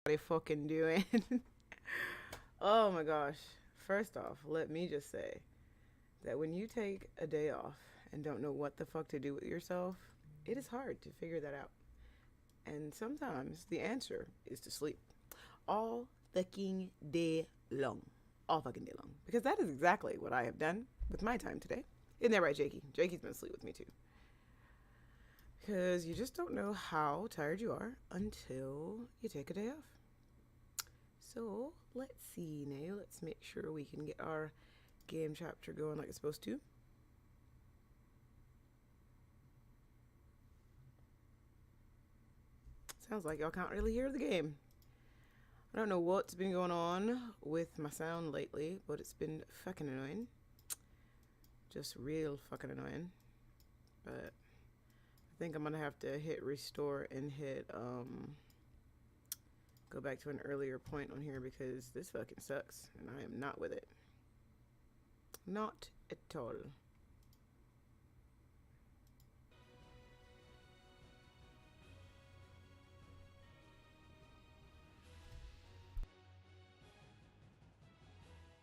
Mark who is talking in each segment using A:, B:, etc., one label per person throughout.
A: They fucking doing? Oh my gosh. First off, let me just say that when you take a day off and don't know what the fuck to do with yourself, it is hard to figure that out. And sometimes the answer is to sleep all fucking day long. All fucking day long. Because that is exactly what I have done with my time today. Isn't that right, Jakey? Jakey's been asleep with me too. Because you just don't know how tired you are until you take a day off. So let's see now. Let's make sure we can get our game chapter going like it's supposed to. Sounds like y'all can't really hear the game. I don't know what's been going on with my sound lately, but it's been fucking annoying. Just real fucking annoying. But I think I'm gonna have to hit restore and hit go back to an earlier point on here because this fucking sucks and I am not with it. Not at all.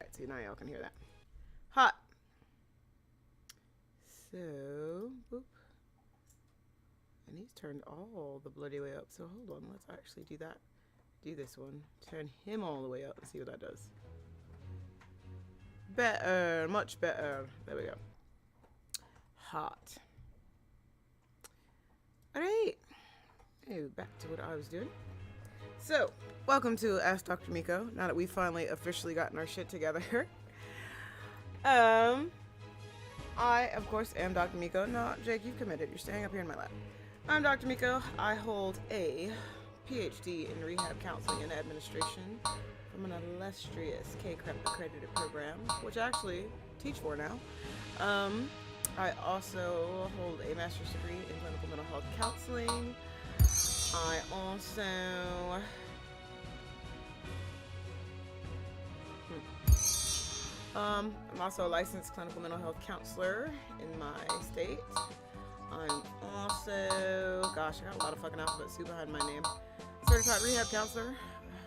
A: Alright, see now y'all can hear that. Hot. So, boop. And he's turned all the bloody way up. So hold on, let's actually do that. Do this one. Turn him all the way up and see what that does. Better, much better. There we go. Hot. Alright. Oh, back to what I was doing. So, welcome to Ask Dr. Myko. Now that we've finally officially gotten our shit together. I, of course, am Dr. Myko. No, Jake, you've committed. You're staying up here in my lap. I'm Dr. Myko. I hold a PhD in rehab counseling and administration from an illustrious K-CREP accredited program, which I actually teach for now. I also hold a master's degree in clinical mental health counseling. I also I'm also a licensed clinical mental health counselor in my state. I'm also, gosh, I got a lot of fucking alphabet soup behind my name. Certified rehab counselor.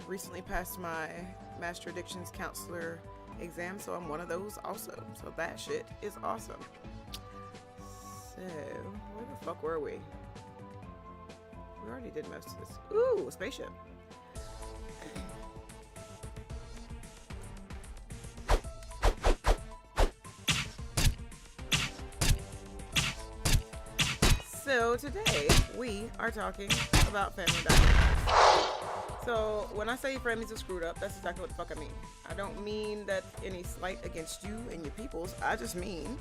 A: Recently passed my master addictions counselor exam, so I'm one of those also. So that shit is awesome. So, where the fuck were we? We already did most of this. Ooh, a spaceship. So today we are talking about family dynamics. So when I say families are screwed up, that's exactly what the fuck I mean. I don't mean that any slight against you and your peoples. I just mean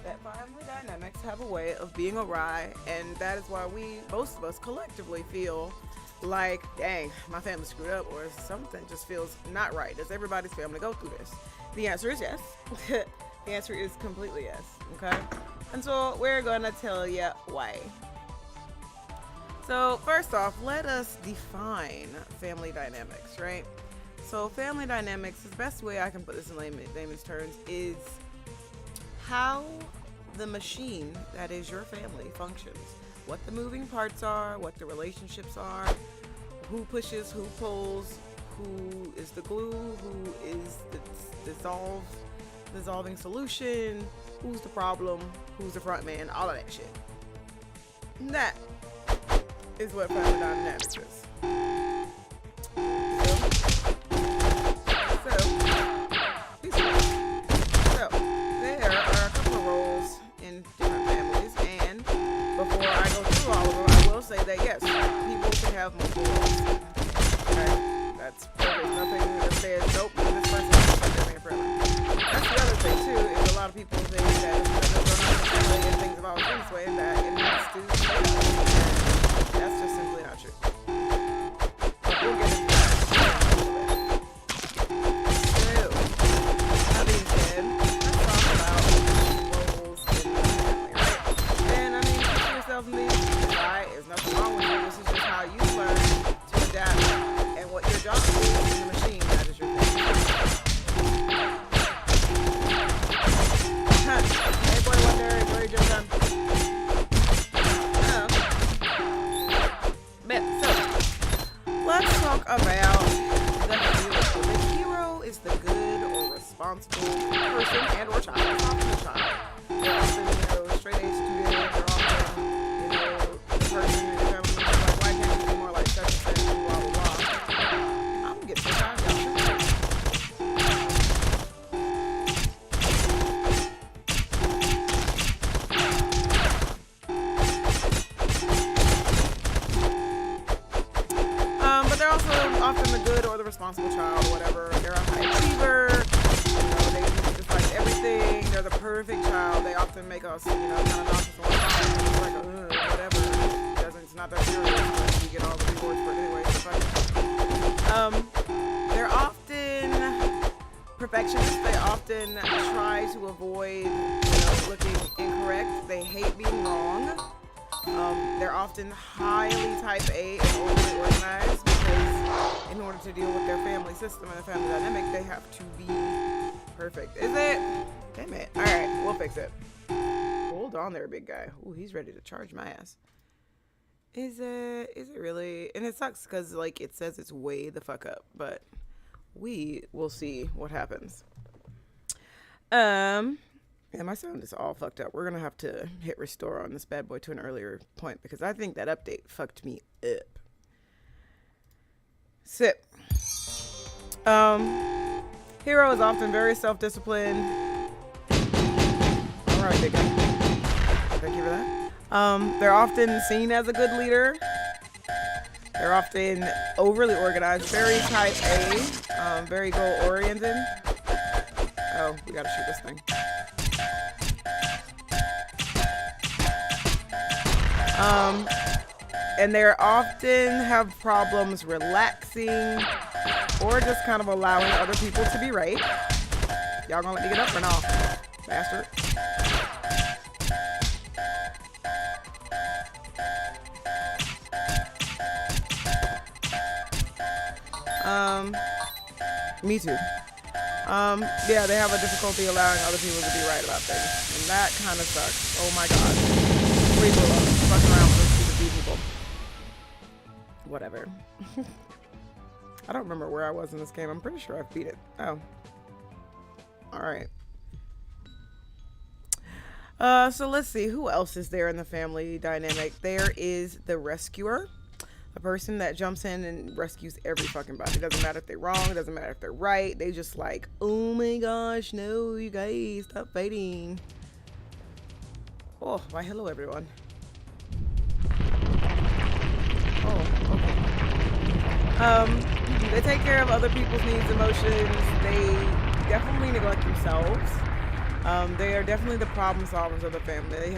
A: that family dynamics have a way of being awry, and that is why most of us collectively feel like, dang, my family's screwed up, or something just feels not right. Does everybody's family go through this? The answer is yes. The answer is completely yes, okay? And so we're gonna tell you why. So first off, let us define family dynamics, right? So family dynamics, the best way I can put this in layman's terms is how the machine that is your family functions. What the moving parts are, what the relationships are, who pushes, who pulls, who is the glue, who is the dissolving solution, who's the problem, who's the front man, all of that shit. That is what family dynamics is. So there are a couple of roles in different families, and before I go through all of them, I will say that yes, people can have multiple roles. Okay? That's there's nothing that says nope, this person is like that forever. That's the other thing too, is a lot of people think that and things have always been this way, that it has to stay that way. That's just simply not true. But we'll get into that in a little bit. So, that being said, let's talk about roles in the family, right? And I mean, put yourself in these, right? There's nothing wrong with it. This is just how you learn to adapt and what your job is in the machine that is your family. Hey, boy, wonder, where you just done? Let's talk about the hero. The hero is the good or responsible person and or child. It's often a child. They're often, straight A student. They're often, the person in the family who's like, why can't you be more like such and such and blah, blah, blah. I'm gonna get some time down. But they're also often the good or the responsible child or whatever. They're a high achiever. They do just like everything. They're the perfect child. They often make us, kind of nauseous and it's like, whatever. It's not that serious, but you get all the rewards for it anyway. So they're often perfectionists. They often try to avoid, looking incorrect. They hate being wrong. They're often highly type A and overly organized because in order to deal with their family system and the family dynamic, they have to be perfect. Is it? Damn it. All right, we'll fix it. Hold on there, big guy. Ooh, he's ready to charge my ass. Is it really? And it sucks because, it says it's way the fuck up, but we will see what happens. Yeah, my sound is all fucked up. We're going to have to hit restore on this bad boy to an earlier point because I think that update fucked me up. Sip. Hero is often very self-disciplined. All right, big guy. Thank you for that. They're often seen as a good leader. They're They're often overly organized, very type A, very goal oriented. Oh, we gotta shoot this thing. And they often have problems relaxing or just kind of allowing other people to be right. Y'all gonna let me get up or no? Bastard. Me too. Yeah, they have a difficulty allowing other people to be right about things. And that kind of sucks. Oh my god. Please grow up. Fucking around with those stupid people. Whatever. I don't remember where I was in this game. I'm pretty sure I beat it. Oh. Alright. So let's see. Who else is there in the family dynamic? There is the rescuer. A person that jumps in and rescues every fucking body. It doesn't matter if they're wrong. It doesn't matter if they're right. They just like, oh my gosh, no, you guys, stop fighting. Oh, why hello everyone. Oh, okay. They take care of other people's needs, emotions. They definitely neglect themselves. They are definitely the problem solvers of the family. They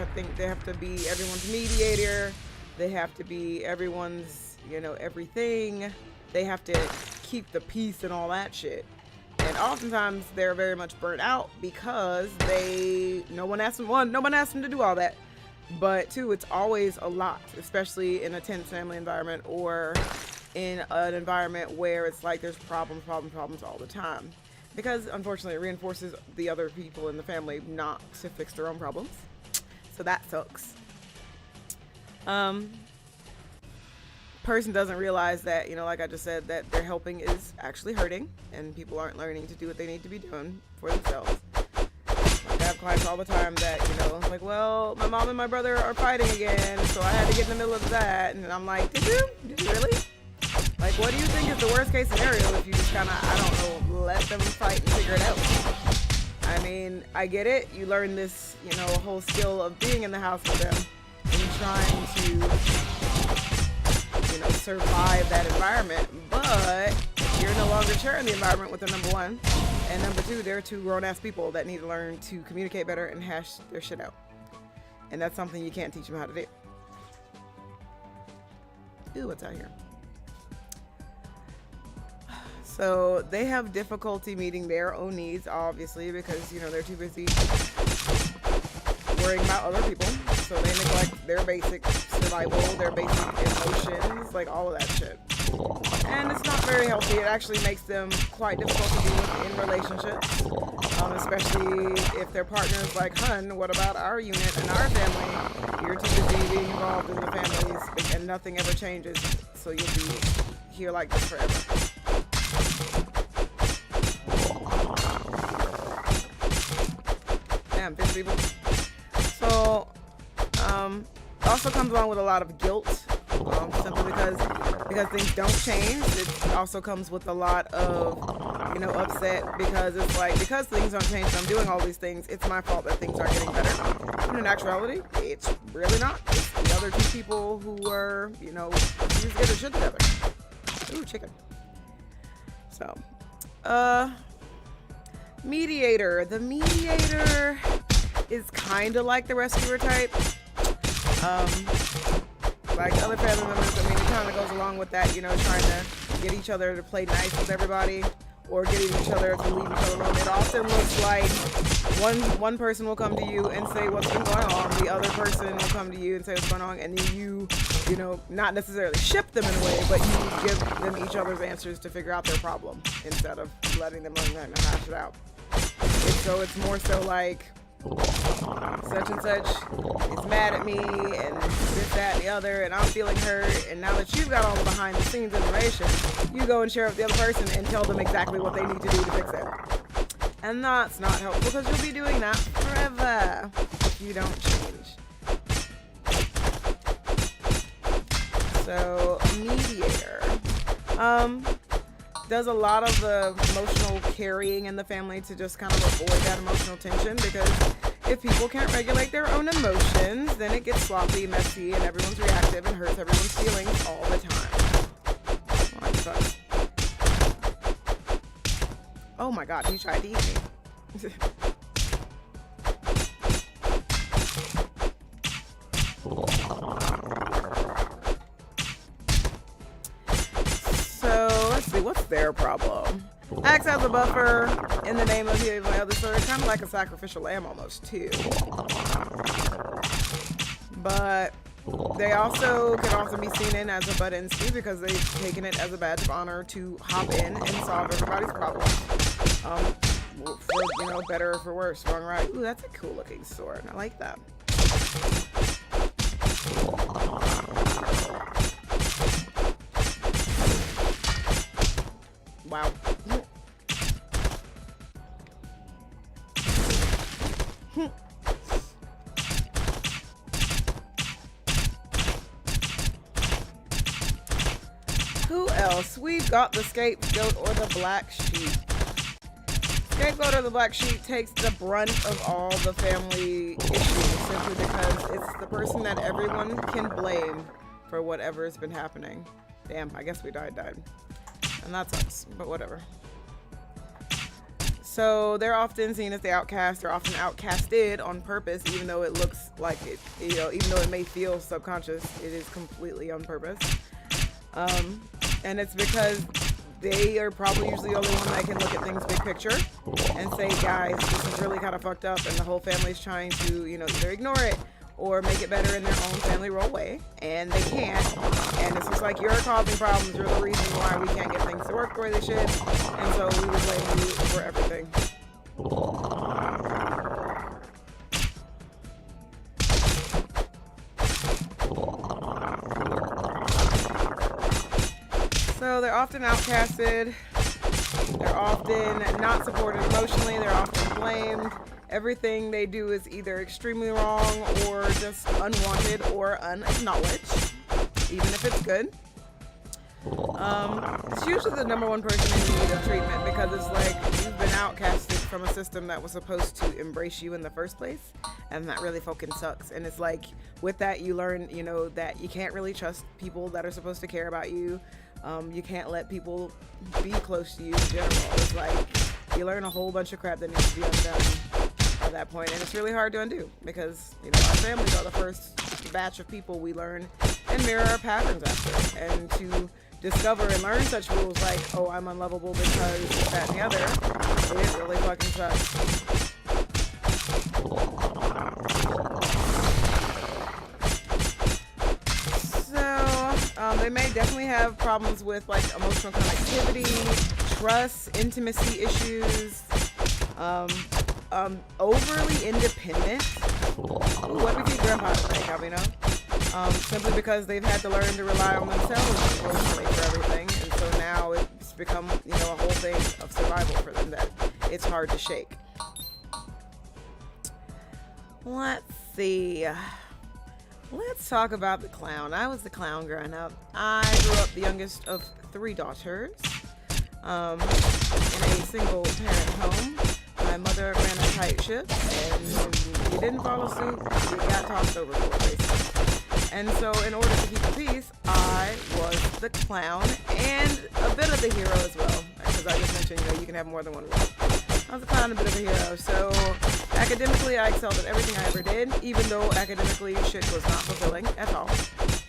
A: have to be everyone's mediator. They have to be everyone's, you know, everything. They have to keep the peace and all that shit. And oftentimes they're very much burnt out because no one asked them to do all that. But two, it's always a lot, especially in a tense family environment or in an environment where it's like there's problems all the time. Because unfortunately it reinforces the other people in the family not to fix their own problems. So that sucks. Person doesn't realize that, you know, like I just said, that their helping is actually hurting and people aren't learning to do what they need to be doing for themselves. Like I have clients all the time that, you know, like, well, my mom and my brother are fighting again, so I had to get in the middle of that. And I'm like, did you really? Like, what do you think is the worst case scenario if you just kind of, I don't know, let them fight and figure it out? I mean, I get it. You learn this, you know, whole skill of being in the house with them and trying to, you know, survive that environment. But you're no longer sharing the environment with them, number one. And number two, they're two grown-ass people that need to learn to communicate better and hash their shit out. And that's something you can't teach them how to do. Ooh, what's out here? So they have difficulty meeting their own needs, obviously, because, you know, they're too busy worrying about other people. So they neglect their basic survival, their basic emotions, like all of that shit. And it's not very healthy. It actually makes them quite difficult to be with in relationships, especially if their partner's like, hun, what about our unit and our family? You're too busy being involved in the families and nothing ever changes. So you'll be here like this forever. Damn, fish people. So, also comes along with a lot of guilt, simply because things don't change. It also comes with a lot of, you know, upset because it's like, because things don't change and I'm doing all these things, it's my fault that things aren't getting better. When in actuality, it's really not. It's the other two people who are, you know, just get their shit together. Ooh, chicken. So, mediator. The mediator is kind of like the rescuer type. Like other family members, I mean, it kind of goes along with that, you know, trying to get each other to play nice with everybody or getting each other to leave each other alone. It often looks like one person will come to you and say what's been going on. The other person will come to you and say what's going on, and then you know, not necessarily ship them in a way, but you give them each other's answers to figure out their problem instead of letting them learn that and hash it out. And so it's more so like, such and such is mad at me and this, that, and the other, and I'm feeling hurt, and now that you've got all the behind the scenes information, you go and share it with the other person and tell them exactly what they need to do to fix it. And that's not helpful because you'll be doing that forever if you don't change. So, mediator does a lot of the emotional carrying in the family to just kind of avoid that emotional tension, because if people can't regulate their own emotions, then it gets sloppy, messy, and everyone's reactive and hurts everyone's feelings all the time. Oh my god, he tried to eat me. So, let's see, what's their problem? Acts as a buffer in the name of healing my other story, kind of like a sacrificial lamb almost, too. But they also can often be seen in as a butt in stew because they've taken it as a badge of honor to hop in and solve everybody's problems. For, you know, better or for worse, wrong or right. Ooh, that's a cool looking sword. I like that. Wow. Who else? We've got the scapegoat or the black sheep. Scapegoat or the black sheep takes the brunt of all the family issues simply because it's the person that everyone can blame for whatever has been happening. Damn, I guess we died. And that sucks, but whatever. So they're often seen as the outcast. They're often outcasted on purpose, even though it looks like it, you know, even though it may feel subconscious, it is completely on purpose. And it's because they are probably usually the only one that can look at things big picture and say, guys, this is really kind of fucked up, and the whole family's trying to, you know, either ignore it or make it better in their own family role way, and they can't. And it's just like, you're causing problems, you're the reason why we can't get things to work the way they should, and so we would blame you for everything. So they're often outcasted, they're often not supported emotionally, they're often blamed. Everything they do is either extremely wrong or just unwanted or unacknowledged, even if it's good. It's usually the number one person in need of treatment because it's like you've been outcasted from a system that was supposed to embrace you in the first place, and that really fucking sucks. And it's like with that you learn, you know, that you can't really trust people that are supposed to care about you. You can't let people be close to you in general. It's like you learn a whole bunch of crap that needs to be undone at that point, and it's really hard to undo because, you know, our families are the first batch of people we learn and mirror our patterns after. And to discover and learn such rules like, oh, I'm unlovable because this, that, and the other, it really fucking sucks. They may definitely have problems with like emotional connectivity, trust, intimacy issues, overly independent. Ooh, what did your grandpa think? How we know? Simply because they've had to learn to rely on themselves emotionally for everything, and so now it's become, you know, a whole thing of survival for them that it's hard to shake. Let's see. Let's talk about the clown. I was the clown growing up. I grew up the youngest of 3 daughters in a single parent home. My mother ran a tight ship, and if you didn't follow suit, you got tossed overboard, basically. And so in order to keep the peace, I was the clown and a bit of the hero as well. Because I just mentioned, you know, you can have more than one role. I was a clown, a bit of a hero. So academically, I excelled at everything I ever did, even though academically shit was not fulfilling at all.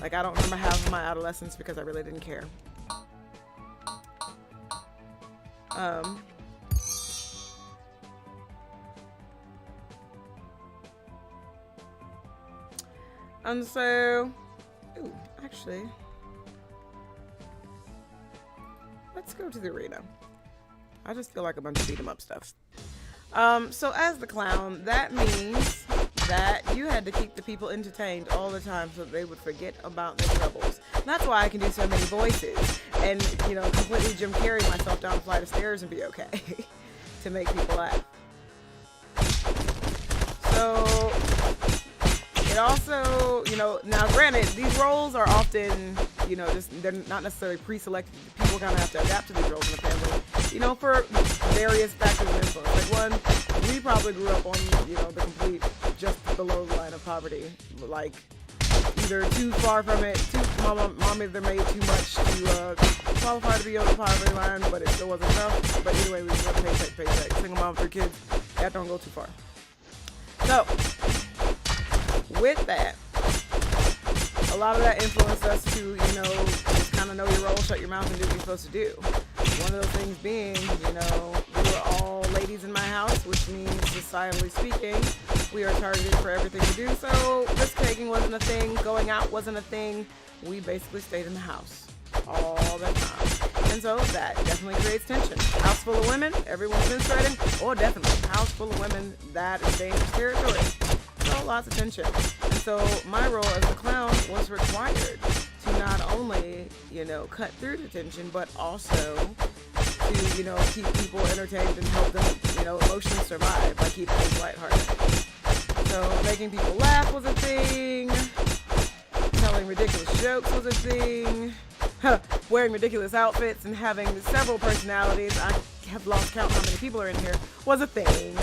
A: Like, I don't remember half of my adolescence because I really didn't care. And so, ooh, actually, let's go to the arena. I just feel like a bunch of beat 'em up stuff. So as the clown, that means that you had to keep the people entertained all the time so that they would forget about their troubles. And that's why I can do so many voices and, you know, completely Jim Carrey myself down a flight of stairs and be okay to make people laugh. So it also, you know, now granted, these roles are often, you know, just, they're not necessarily pre-selected. People kind of have to adapt to these roles in the family, you know, for various factors of influence. Like, one, we probably grew up on, you know, the complete just below the line of poverty. Like, either too far from it, mom either made too much to qualify to be on the poverty line, but it still wasn't enough. But either way, we were paycheck. Single mom, 3 kids, that don't go too far. So, with that, a lot of that influenced us to, just kind of know your role, shut your mouth, and do what you're supposed to do. One of those things being, we were all ladies in my house, which means, societally speaking, we are targeted for everything we do. So risk taking wasn't a thing, going out wasn't a thing. We basically stayed in the house all the time. And so that definitely creates tension. House full of women, everyone's menstruating. Oh, definitely. House full of women, that is dangerous territory. So lots of tension. And so my role as a clown was required to not only, cut through the tension, but also to, keep people entertained and help them, emotionally survive by keeping things lighthearted. So making people laugh was a thing. Telling ridiculous jokes was a thing. Wearing ridiculous outfits and having several personalities, I have lost count how many people are in here, was a thing.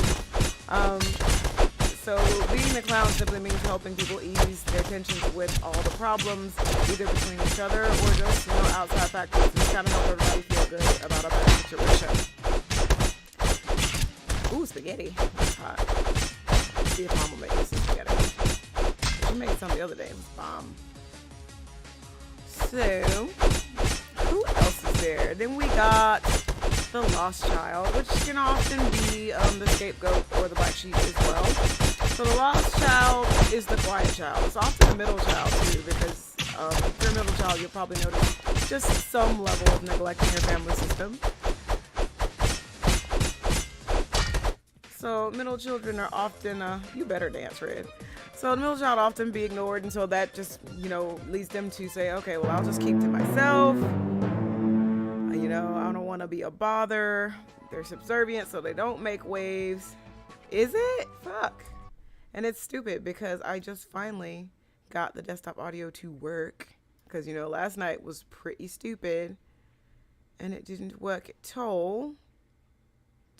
A: So being the clown simply means helping people ease their tensions with all the problems, either between each other or just, outside factors, and kind of help everybody feel good about a bad situation. Ooh, spaghetti. That's hot. Let's see if Mom will make this spaghetti. She made some the other day. It was bomb. So, who else is there? Then we got the lost child, which can often be the scapegoat or the black sheep as well. So the lost child is the quiet child. It's often the middle child too, because if you're a middle child, you'll probably notice just some level of neglecting your family system. So middle children are often, you better dance, Red. So the middle child often be ignored until that just, leads them to say, okay, well, I'll just keep to myself. I don't want to be a bother. They're subservient, so they don't make waves. Is it? Fuck. And it's stupid because I just finally got the desktop audio to work. Because, last night was pretty stupid. And it didn't work at all.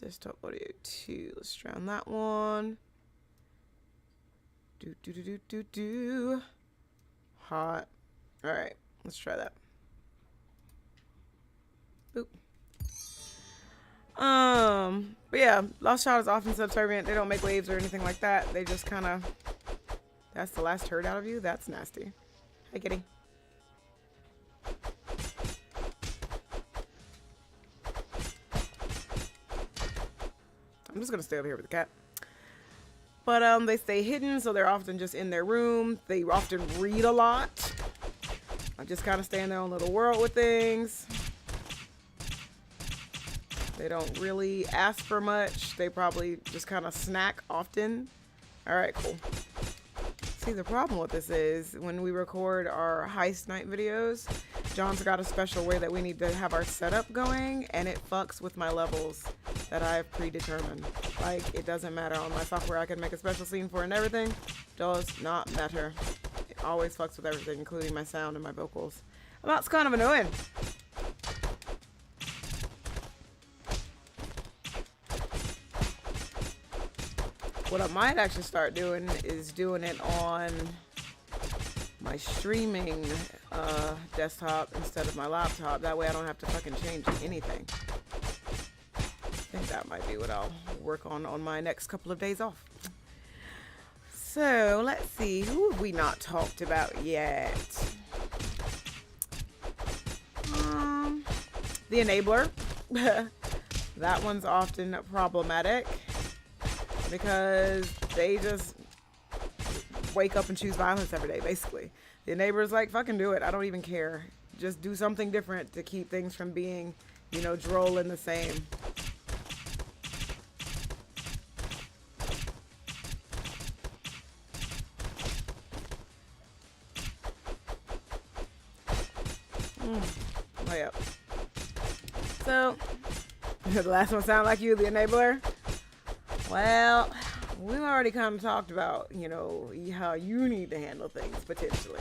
A: Desktop audio 2. Let's try on that one. Do. Hot. Alright, let's try that. Boop. But yeah, lost child is often subservient. They don't make waves or anything like that. They just kind of, that's the last herd out of you? That's nasty. Hi, kitty. I'm just going to stay over here with the cat. But they stay hidden, so they're often just in their room. They often read a lot. I just kind of stay in their own little world with things. They don't really ask for much. They probably just kind of snack often. All right, cool. See, the problem with this is when we record our heist night videos, John's got a special way that we need to have our setup going, and it fucks with my levels that I have predetermined. Like, it doesn't matter. On my software, I can make a special scene for it and everything. Does not matter. It always fucks with everything, including my sound and my vocals. And that's kind of annoying. What I might actually start doing is doing it on my streaming desktop instead of my laptop. That way I don't have to fucking change anything. I think that might be what I'll work on my next couple of days off. So let's see, who have we not talked about yet? The enabler. That one's often problematic because they just wake up and choose violence every day, basically. The neighbor's like, fucking do it. I don't even care. Just do something different to keep things from being, droll and the same. Way up. So, the last one sound like you, the enabler? Well, we've already kind of talked about, how you need to handle things, potentially.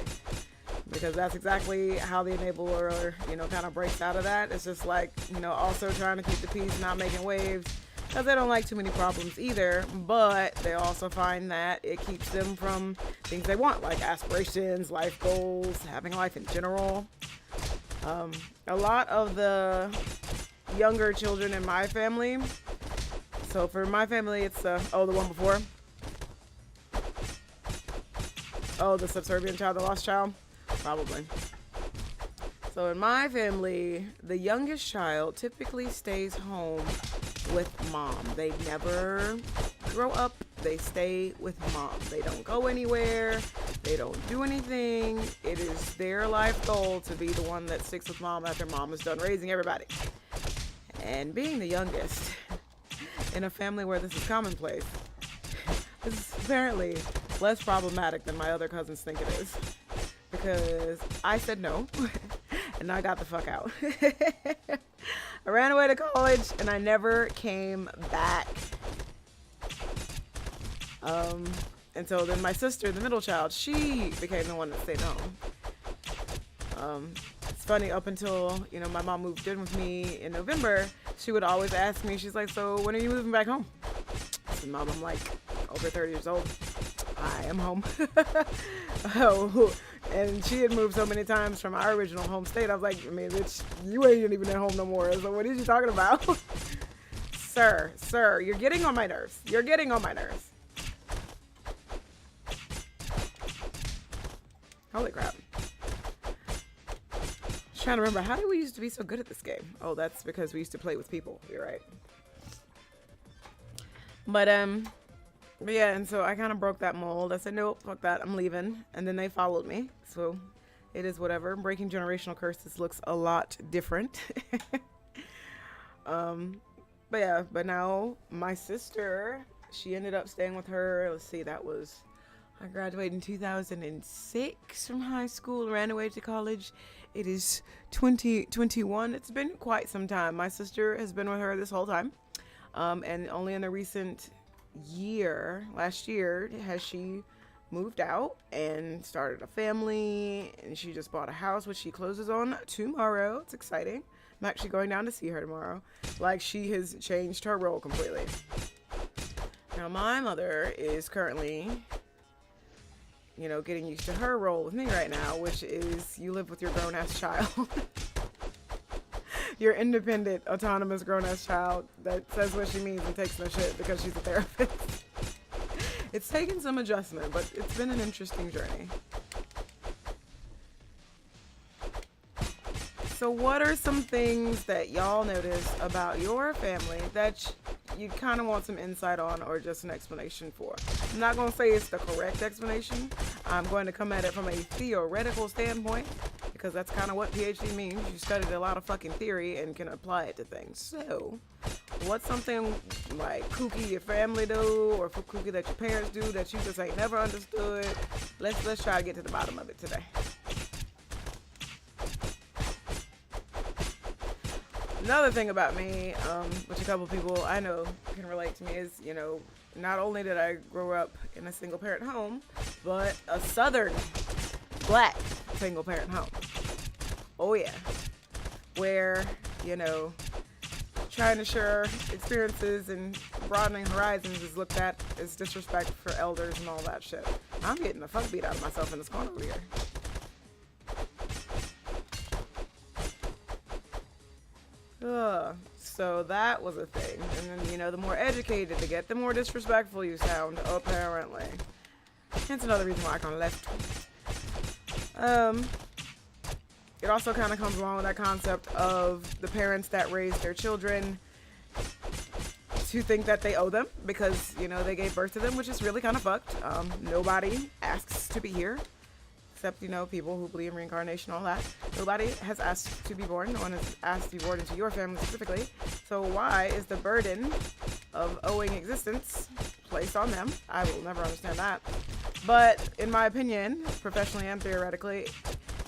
A: Because that's exactly how the enabler, kind of breaks out of that. It's just like, also trying to keep the peace, not making waves. because they don't like too many problems either, but they also find that it keeps them from things they want, like aspirations, life goals, having life in general. A lot of the younger children in my family, so for my family, it's the one before. Oh, the subservient child, the lost child? Probably. So in my family, the youngest child typically stays home with mom. They never grow up. They stay with mom. They don't go anywhere. They don't do anything. It is their life goal to be the one that sticks with mom after mom is done raising everybody. And being the youngest in a family where this is commonplace, this is apparently less problematic than my other cousins think it is. Because I said no, and I got the fuck out. I ran away to college, and I never came back. And so then my sister, the middle child, she became the one that stayed home. It's funny, up until, my mom moved in with me in November, she would always ask me, she's like, so when are you moving back home? I said, Mom, I'm like over 30 years old. I am home. Oh, and she had moved so many times from our original home state. I was like, man, bitch, you ain't even at home no more. So what are you talking about? Sir, you're getting on my nerves. You're getting on my nerves. Holy crap. I was trying to remember, how did we used to be so good at this game? Oh, that's because we used to play with people. You're right. But yeah, and so I kind of broke that mold. I said, nope, fuck that, I'm leaving. And then they followed me. So it is whatever. Breaking generational curses looks a lot different. But yeah, but now my sister, she ended up staying with her. Let's see, I graduated in 2006 from high school, ran away to college. It is 2021. It's been quite some time. My sister has been with her this whole time. And only in the recent last year, has she moved out and started a family, and she just bought a house, which she closes on tomorrow. It's exciting. I'm actually going down to see her tomorrow. Like, she has changed her role completely. Now, my mother is currently, getting used to her role with me right now, which is you live with your grown-ass child. Your independent, autonomous, grown-ass child that says what she means and takes no shit because she's a therapist. It's taken some adjustment, but it's been an interesting journey. So what are some things that y'all notice about your family that you kind of want some insight on or just an explanation for? I'm not going to say it's the correct explanation. I'm going to come at it from a theoretical standpoint, because that's kind of what PhD means. You studied a lot of fucking theory and can apply it to things. So, what's something like kooky your family do, or kooky that your parents do that you just ain't never understood? Let's try to get to the bottom of it today. Another thing about me, which a couple people I know can relate to me, is, not only did I grow up in a single parent home, but a southern black single parent home. Oh yeah. Where, trying to share experiences and broadening horizons is looked at as disrespect for elders and all that shit. I'm getting the fuck beat out of myself in this corner over here. So that was a thing. And then, the more educated you get, the more disrespectful you sound, apparently. Hence another reason why I kind of left. It also kind of comes along with that concept of the parents that raise their children to think that they owe them because, they gave birth to them, which is really kind of fucked. Nobody asks to be here. Except, people who believe in reincarnation, all that. Nobody has asked to be born. No one has asked to be born into your family specifically. So why is the burden of owing existence placed on them? I will never understand that. But in my opinion, professionally and theoretically,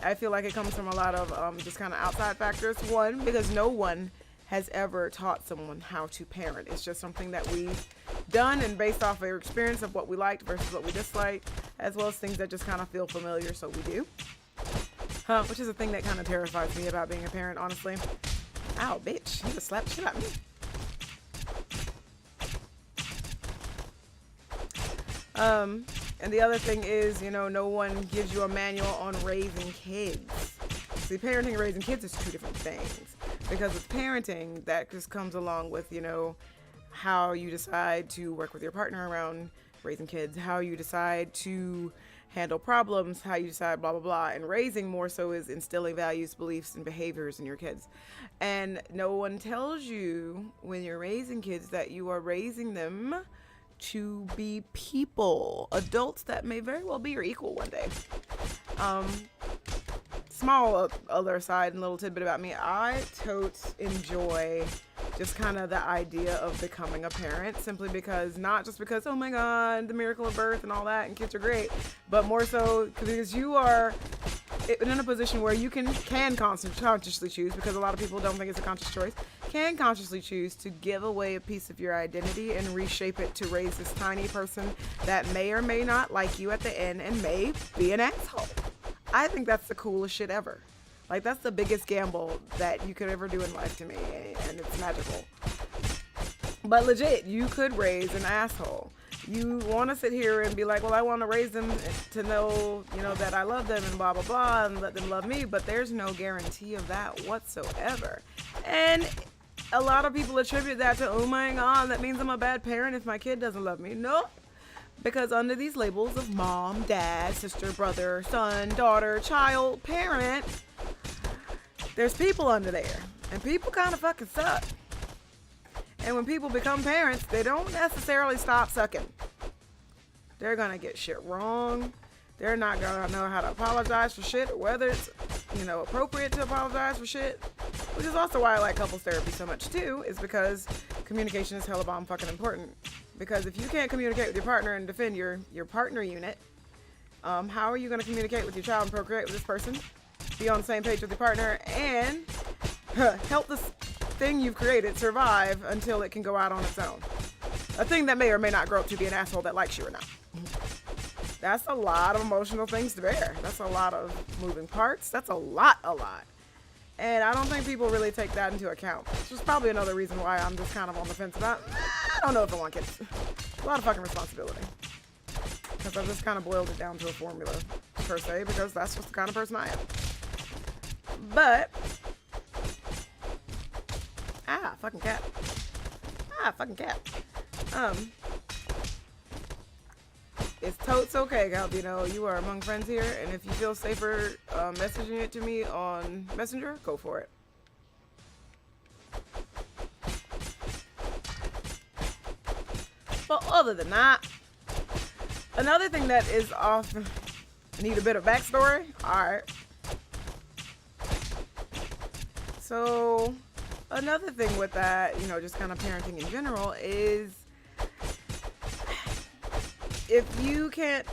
A: I feel like it comes from a lot of just kind of outside factors. One, because no one has ever taught someone how to parent. It's just something that we've done and based off our experience of what we liked versus what we disliked, as well as things that just kind of feel familiar, so we do. Which is a thing that kind of terrifies me about being a parent, honestly. Ow, bitch. You just slapped the shit out of me. And the other thing is, no one gives you a manual on raising kids. See, parenting and raising kids is two different things. Because with parenting, that just comes along with, how you decide to work with your partner around raising kids, how you decide to handle problems, how you decide blah, blah, blah. And raising more so is instilling values, beliefs, and behaviors in your kids. And no one tells you when you're raising kids that you are raising them to be people, adults that may very well be your equal one day. Small other side and little tidbit about me, I totes enjoy just kind of the idea of becoming a parent, simply because, not just because, oh my god, the miracle of birth and all that, and kids are great, but more so because you are in a position where you can consciously choose, because a lot of people don't think it's a conscious choice, can consciously choose to give away a piece of your identity and reshape it to raise this tiny person that may or may not like you at the end and may be an asshole. I think that's the coolest shit ever. Like, that's the biggest gamble that you could ever do in life to me, and it's magical. But legit, you could raise an asshole. You want to sit here and be like, well, I want to raise them to know, that I love them and blah, blah, blah, and let them love me, but there's no guarantee of that whatsoever. And a lot of people attribute that to, oh my god, that means I'm a bad parent if my kid doesn't love me. Nope. Because under these labels of mom, dad, sister, brother, son, daughter, child, parent, there's people under there. And people kind of fucking suck. And when people become parents, they don't necessarily stop sucking. They're going to get shit wrong. They're not going to know how to apologize for shit, or whether it's, appropriate to apologize for shit. Which is also why I like couples therapy so much too, is because communication is hella bomb fucking important. Because if you can't communicate with your partner and defend your partner unit, how are you going to communicate with your child and procreate with this person? Be on the same page with your partner and help this thing you've created survive until it can go out on its own. A thing that may or may not grow up to be an asshole that likes you or not. That's a lot of emotional things to bear. That's a lot of moving parts. That's a lot. And I don't think people really take that into account. Which is probably another reason why I'm just kind of on the fence about, I don't know if I want kids. It's a lot of fucking responsibility. Because I've just kind of boiled it down to a formula, per se, because that's just the kind of person I am. But, fucking cat. It's totes okay, Gal. You are among friends here, and if you feel safer messaging it to me on Messenger, go for it. But other than that, another thing that is often need a bit of backstory. Alright. So, another thing with that, just kind of parenting in general is, if you can't,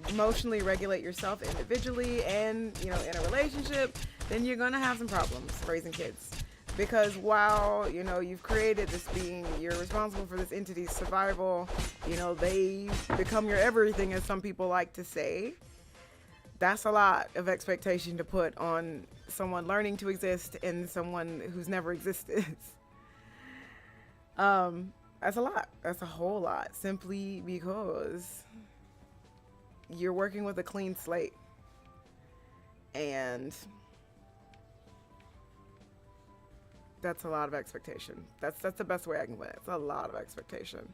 A: emotionally regulate yourself individually and, in a relationship, then you're going to have some problems raising kids. Because while, you've created this being, you're responsible for this entity's survival, they become your everything, as some people like to say. That's a lot of expectation to put on someone learning to exist and someone who's never existed. That's a lot. That's a whole lot. Simply because you're working with a clean slate. And that's a lot of expectation. That's the best way I can put it. It's a lot of expectation.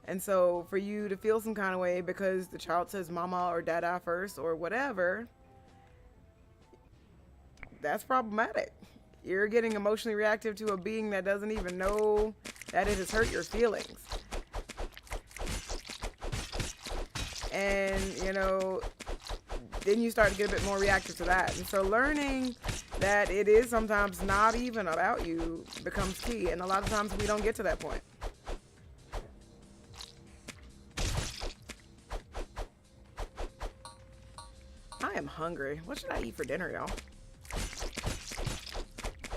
A: And so for you to feel some kind of way because the child says mama or dada first or whatever, that's problematic. You're getting emotionally reactive to a being that doesn't even know that it has hurt your feelings. And, then you start to get a bit more reactive to that. And so learning that it is sometimes not even about you becomes key. And a lot of times we don't get to that point. I am hungry. What should I eat for dinner, y'all?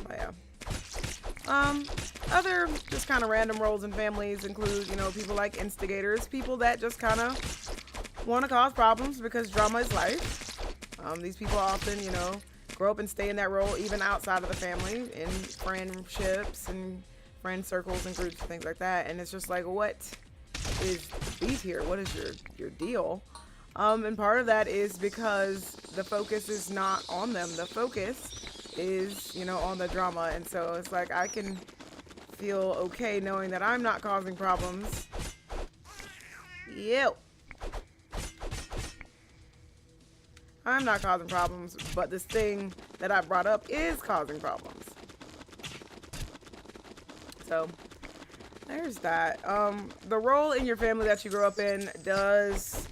A: But yeah. Other just kind of random roles in families include, people like instigators, people that just kind of want to cause problems because drama is life. These people often, grow up and stay in that role even outside of the family, in friendships and friend circles and groups and things like that. And it's just like, what is the beat here? What is your deal? And part of that is because the focus is not on them. The focus is, on the drama. And so it's like I can feel okay knowing that I'm not causing problems. Ew. I'm not causing problems, but this thing that I brought up is causing problems. So there's that. The role in your family that you grow up in does,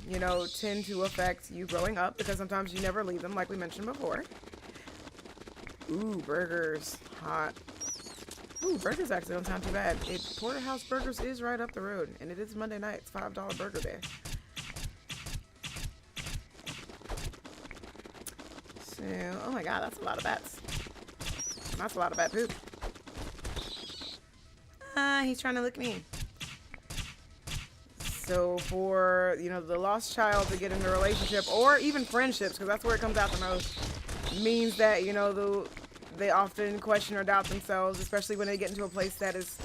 A: tend to affect you growing up because sometimes you never leave them, like we mentioned before. Ooh, burgers. Hot. Ooh, burgers actually don't sound too bad. Porterhouse Burgers is right up the road, and it is Monday night. It's $5 burger day. So, oh my god, that's a lot of bats. That's a lot of bat poop. He's trying to lick me. So for, the lost child to get into a relationship or even friendships, because that's where it comes out the most, means that, they often question or doubt themselves, especially when they get into a place that is,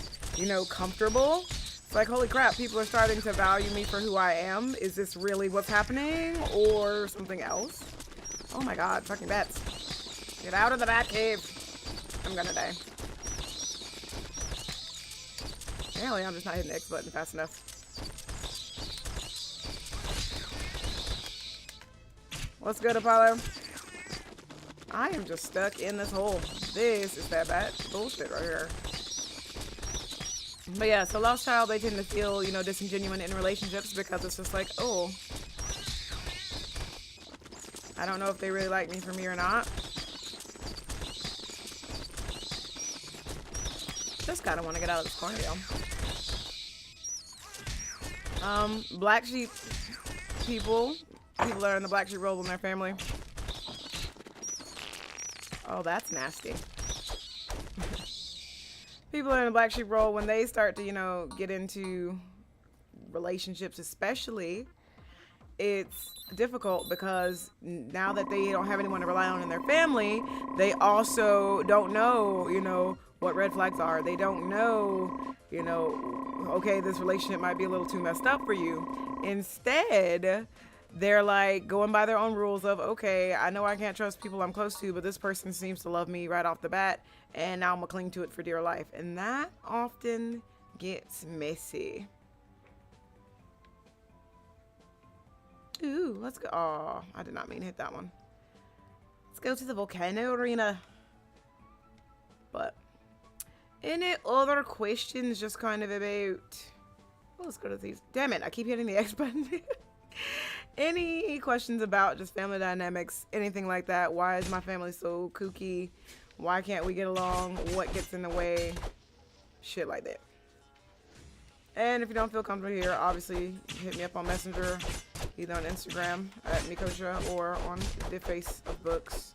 A: comfortable. It's like, holy crap, people are starting to value me for who I am. Is this really what's happening or something else? Oh my god, fucking bats. Get out of the bat cave. I'm gonna die. Apparently, I'm just not hitting the X button fast enough. What's good, Apollo? I am just stuck in this hole. This is that bad bullshit right here. But yeah, so lost child, they tend to feel, disingenuine in relationships because it's just like, oh, I don't know if they really like me for me or not. Just kind of want to get out of this corner, y'all. Black sheep people that are in the black sheep role in their family. Oh, that's nasty. People are in the black sheep role when they start to, get into relationships, especially. It's difficult because now that they don't have anyone to rely on in their family, they also don't know, what red flags are. They don't know, okay, this relationship might be a little too messed up for you. Instead, they're like going by their own rules of, okay, I know I can't trust people I'm close to, but this person seems to love me right off the bat, and now I'm gonna cling to it for dear life. And that often gets messy. Ooh, let's go. Oh, I did not mean to hit that one. Let's go to the volcano arena. But any other questions just kind of about... Well, let's go to these. Damn it, I keep hitting the X button. Any questions about just family dynamics, anything like that? Why is my family so kooky? Why can't we get along? What gets in the way? Shit like that. And if you don't feel comfortable here, obviously hit me up on Messenger, either on Instagram at Myko or on the Face of Books.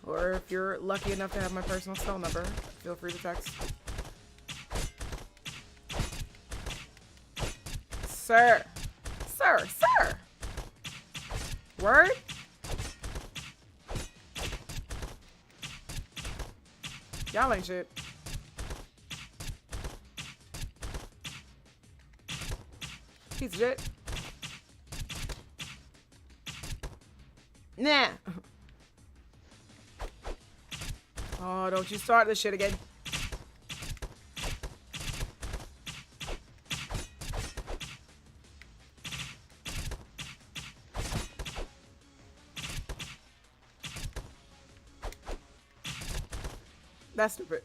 A: Or if you're lucky enough to have my personal cell number, feel free to text. Sir. Sir. Word? Y'all ain't shit. Piece of shit. Nah. Oh, don't you start this shit again. That's stupid.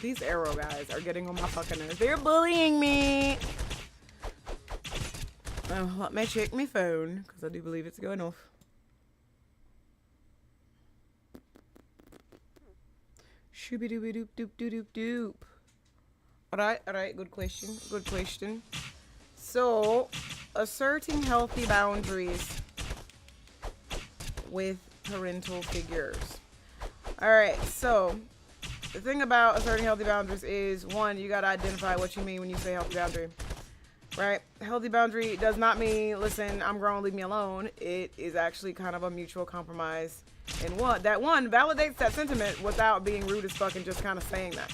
A: These arrow guys are getting on my fucking nerves. They're bullying me. Let me check my phone, because I do believe it's going off. Shooby dooby doop doop doop doop doop. Alright, good question. So, asserting healthy boundaries with parental figures. Alright, so the thing about asserting healthy boundaries is, one, you gotta identify what you mean when you say healthy boundary, right? Healthy boundary does not mean, listen, I'm grown, leave me alone. It is actually kind of a mutual compromise. And one validates that sentiment without being rude as fuck and just kind of saying that.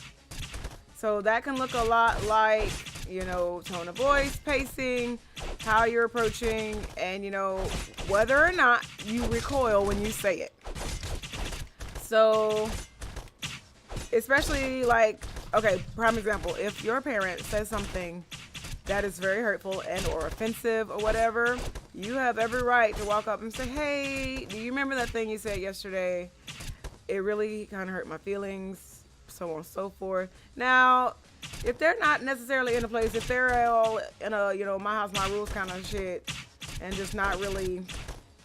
A: So that can look a lot like, tone of voice, pacing, how you're approaching, and, whether or not you recoil when you say it. So, especially like, okay, prime example, if your parent says something that is very hurtful and or offensive or whatever, you have every right to walk up and say, hey, do you remember that thing you said yesterday? It really kind of hurt my feelings, so on and so forth. Now, if they're not necessarily in a place, if they're all in a, my house, my rules kind of shit, and just not really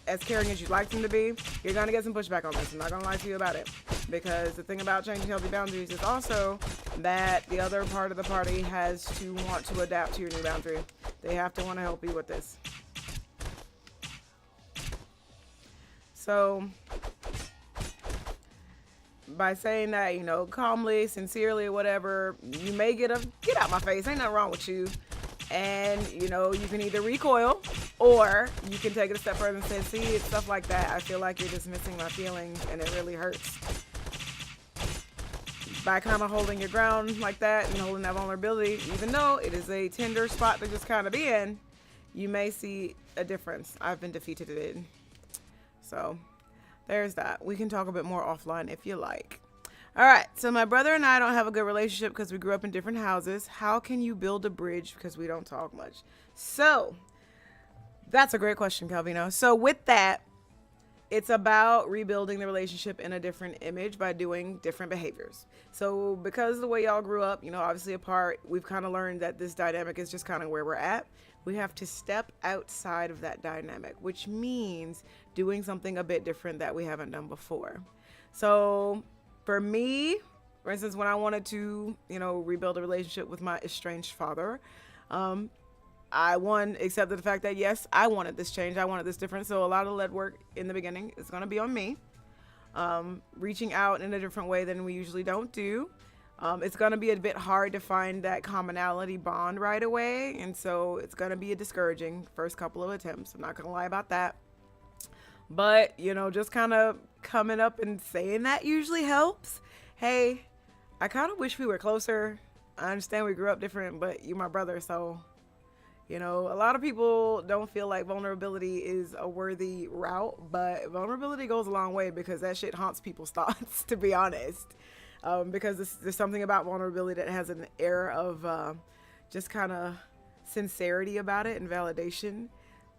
A: as caring as you'd like them to be, you're going to get some pushback on this. I'm not going to lie to you about it. Because the thing about changing healthy boundaries is also that the other part of the party has to want to adapt to your new boundary. They have to want to help you with this. So, by saying that, calmly, sincerely, whatever, you may get out my face, ain't nothing wrong with you. And, you can either recoil or you can take it a step further and say, see, it's stuff like that. I feel like you're dismissing my feelings and it really hurts. By kind of holding your ground like that and holding that vulnerability, even though it is a tender spot to just kind of be in, you may see a difference. I've been defeated at it. So there's that. We can talk a bit more offline if you like. All right, so my brother and I don't have a good relationship because we grew up in different houses. How can you build a bridge because we don't talk much? So that's a great question, Calvino. So with that, it's about rebuilding the relationship in a different image by doing different behaviors. So because of the way y'all grew up, obviously apart, we've kind of learned that this dynamic is just kind of where we're at. We have to step outside of that dynamic, which means doing something a bit different that we haven't done before. So for me, for instance, when I wanted to, rebuild a relationship with my estranged father, I accepted the fact that, yes, I wanted this change. I wanted this different. So a lot of the lead work in the beginning is going to be on me. Reaching out in a different way than we usually don't do. It's going to be a bit hard to find that commonality bond right away. And so it's going to be a discouraging first couple of attempts. I'm not going to lie about that. But, just kind of coming up and saying that usually helps. Hey, I kind of wish we were closer. I understand we grew up different, but you're my brother. So, a lot of people don't feel like vulnerability is a worthy route, but vulnerability goes a long way because that shit haunts people's thoughts, to be honest. Because there's something about vulnerability that has an air of just kind of sincerity about it and validation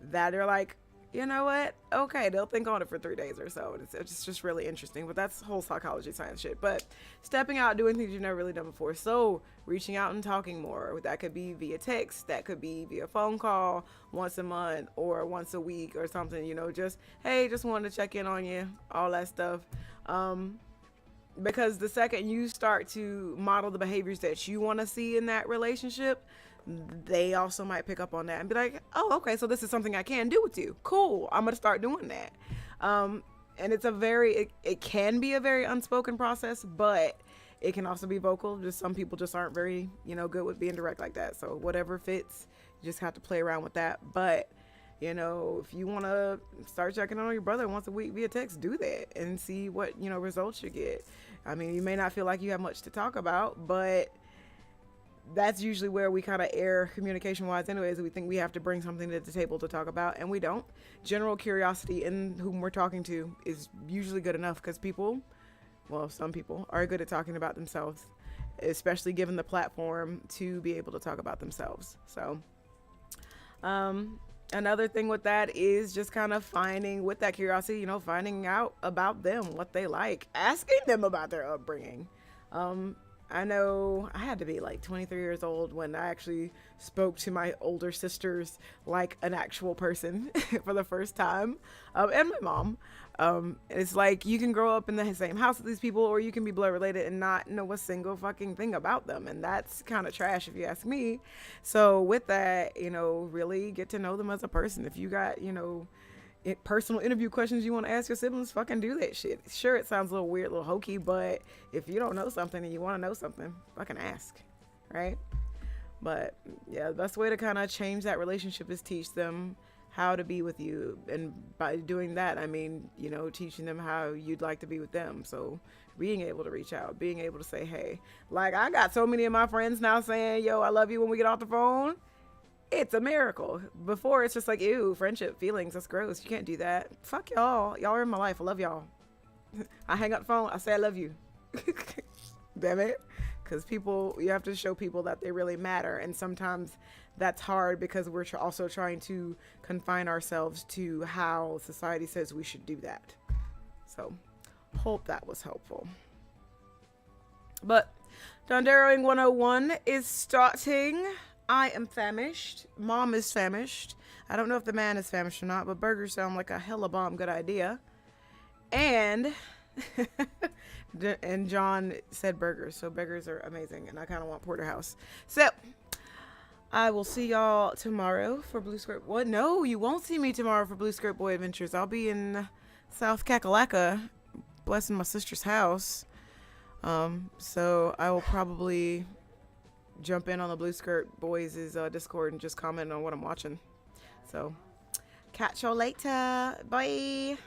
A: that they're like, you know what? Okay, they'll think on it for 3 days or so. It's just really interesting, but that's whole psychology science shit. But stepping out, doing things you've never really done before. So reaching out and talking more. That could be via text. That could be via phone call once a month or once a week or something, just, hey, just wanted to check in on you, all that stuff. Because the second you start to model the behaviors that you want to see in that relationship, they also might pick up on that and be like, oh, okay, so this is something I can do with you. Cool. I'm going to start doing that. And it's it can be a very unspoken process, but it can also be vocal. Just some people just aren't very, good with being direct like that. So whatever fits, you just have to play around with that. But, if you want to start checking on your brother once a week via text, do that and see what, results you get. I mean, you may not feel like you have much to talk about, but that's usually where we kind of err communication wise anyways. We think we have to bring something to the table to talk about, and we don't. General curiosity in whom we're talking to is usually good enough because some people are good at talking about themselves, especially given the platform to be able to talk about themselves. So another thing with that is just kind of finding, with that curiosity, finding out about them, what they like, asking them about their upbringing. I know I had to be like 23 years old when I actually spoke to my older sisters like an actual person for the first time, and my mom. It's like you can grow up in the same house with these people, or you can be blood related and not know a single fucking thing about them, and that's kind of trash if you ask me. So with that, really get to know them as a person. If you got, personal interview questions you want to ask your siblings, fucking do that shit. Sure, it sounds a little weird, a little hokey, but if you don't know something and you want to know something, fucking ask, right? But yeah, the best way to kind of change that relationship is teach them how to be with you. And by doing that, I mean, you know, teaching them how you'd like to be with them. So being able to reach out, being able to say, hey, like I got so many of my friends now saying, yo, I love you when we get off the phone. It's a miracle. Before, it's just like, ew, friendship, feelings, that's gross. You can't do that. Fuck y'all. Y'all are in my life. I love y'all. I hang up the phone. I say I love you. Damn it. Because people, you have to show people that they really matter. And sometimes that's hard because we're also trying to confine ourselves to how society says we should do that. So, hope that was helpful. But Donderoing 101 is starting. I am famished. Mom is famished. I don't know if the man is famished or not, but burgers sound like a hella bomb good idea. And and John said burgers, so burgers are amazing, and I kind of want porterhouse. So I will see y'all tomorrow for Blue Skirt. What? No, you won't see me tomorrow for Blue Skirt Boy Adventures. I'll be in South Kakalaka, blessing my sister's house. So I will probably jump in on the Blue Skirt Boys' Discord and just comment on what I'm watching. So catch y'all later. Bye.